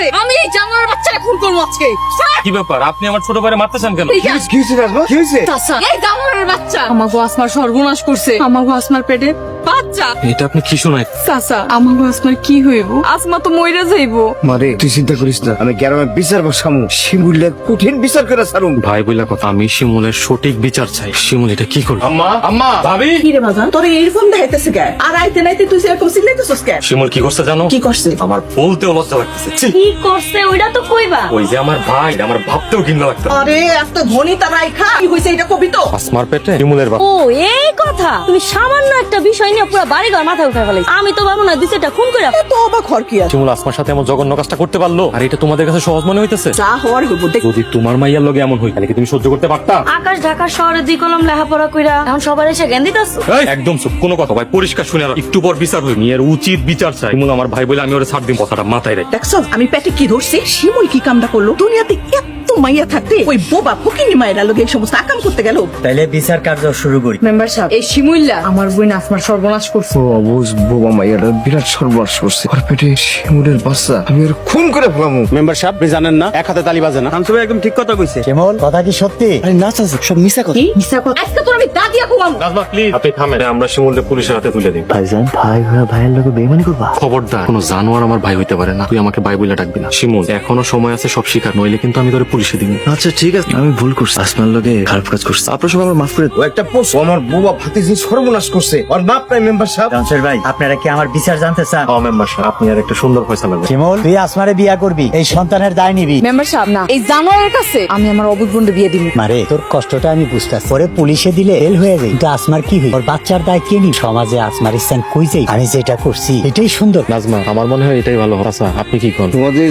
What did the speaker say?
করে আমি এই জানোয়ার বাচ্চাকে খুন করবো আজকে। কি ব্যাপার, আপনি আমার ছোট ভাইরে মারতেছেন কেন? কি হয়েছে রাজমা, কি হয়েছে? চাচা, এই জানোয়ারের বাচ্চা আমাগো আসমার সর্বনাশ করছে। আমাগো আসমার পেটে বাচ্চা। এটা আপনি কি শোনায়? চাচা, আমাগো আসমার কি হইব? আসমা তো মইরা যাইবো। মারে তুই চিন্তা করিস না, আমি গ্রামে বিচার বসামু, শিমুলের কঠিন বিচার করে ছাড়ুম। ভাই বইলা কথা, আমি শিমুলের সঠিক বিচার চাই। শিমুল এটা কি করলো? আম্মা, আম্মা, ভাবি। কি রে বাজান, তোর এইরকম দেখাইতেছে কে? আর আইতে নাইতে তুই সেরকম চিল্লাইতেছস কে? শিমুল কি করছে জানো? কি করছে? আমার বলতেও লজ্জা লাগতেছে। ছি, কি করছে ওইটা তো কইবা। ওই যে আমার ভাই, আমার ভাবতেও ঘৃণা লাগতো। আরে এত ধনী তার রাইখা কি হইছে এটা কবি তো? আসমার পেটে শিমুলের বাপ। ও এই কথা, তুমি সামান্য একটা বিষয় নিয়ে পুরো বাড়ি ঘর মাথায় উঠে ফেলাইছ। আমি তো ভাবো না দুইটা খুন করে। তো অবাক হর কি আছে? শিমুল আসমার সাথে এমন জঘন্য কাজটা করতে পারলো, আর এটা তোমাদের কাছে সহজ মনে হইতেছে? যা হওয়ার হইব দেখ। যদি তোমার মাইয়ার লগে এমন হই, তাহলে কি তুমি সহ্য করতে পারতা? আকাশ ঢাকা শহরে দুই কলম লেখাপড়া কইরা এখন সবার এসে জ্ঞান দিতাছ। এই, একদম চুপ, কোনো কথা ভাই পরিষ্কার শুনে রাখ। একটু পর বিচার হই, মেয়ের উচিত বিচার চাই। শিমুল আমার ভাই বলে আমি ওরে ছাড় দিম, কথাটা মাথায় রাখ। দেখছস আমি পেটে কি ধরছি? শিমুল কি কামটা করলো? দুনিয়াতে এত মাইয়া থাকতে ওই বোবা ফকিনি মায়েরা লগে এই সমস্ত আকাম করতে গেল। তাইলে বিচার কার্য শুরু করি। মেম্বার সাহেব, এই শিমুল্লা আমার বোন আসমার সর্বনাশ করছে। ও অবুজ বোবা মাইয়াটা বিরাট সর্বনাশ করছে। ওর পেটে শিমুলের বাচ্চা, আমি ওর খুন করে ফেলামু। মেম্বার সাহেব, আপনি জানেন না এক হাতে তালি বাজে না। শামসু ভাই একদম ঠিক কথা কইছে। কেমন কথা কি সত্যি? আরে না চাচা, সব মিশা কথা। কি মিছা কথা? আজকে তোর আমি দাদিয়া কুমামু। রাজমা প্লিজ, আপনি থামেন। আমরা শিমুলকে পুলিশের হাতে তুলে দিই। ভাইজান, ভাই হয়ে ভাইয়ের লোকে বেইমানি করবা? খবরদার, কোনো জানোয়ার আমার ভাই হইতে পারে না। তুই আমাকে ভাই বলে ডাকবি না। শিমুল, এখনো সময় আছে সব স্বীকার, নইলে কিন্তু আমি তোরে পুলিশে দিব। আচ্ছা ঠিক আছে, আমি ভুল করছি, আসমার লোকে খারাপ কাজ করছি। আপনার সবাই আমার মাফ করে ও একটা পশু, আমার বোবা ভাতিজি সর্বনাশ করছে। ওর বাপ নাই মেম্বার সাহেব। শামসুর ভাই, আপনারা কি আমার বিচার জানতে চান? ও মেম্বার সাহেব, আপনি আর একটা সুন্দর ফয়সালা করুন। কেমন তুই আসমারে বিয়া করবি, এই সন্তানের দায় নিবি? মেম্বার সাহেব, না, এই জানোয়ারের কাছে আমি আমার অবুধ বোনকে বিয়ে দিব। মারে তোর কষ্টটা আমি বুঝতেছি, পরে পুলিশে দিলে এল হয়ে যায়, কিন্তু আসমার কি হই? ওর বাচ্চার দায় কে নি? সমাজে আসমার স্থান কই যাই? আমি যেটা করছি এটাই সুন্দর। নাজমা, আমার মনে হয় এটাই ভালো। আচ্ছা, আপনি কি করেন? তোমাদের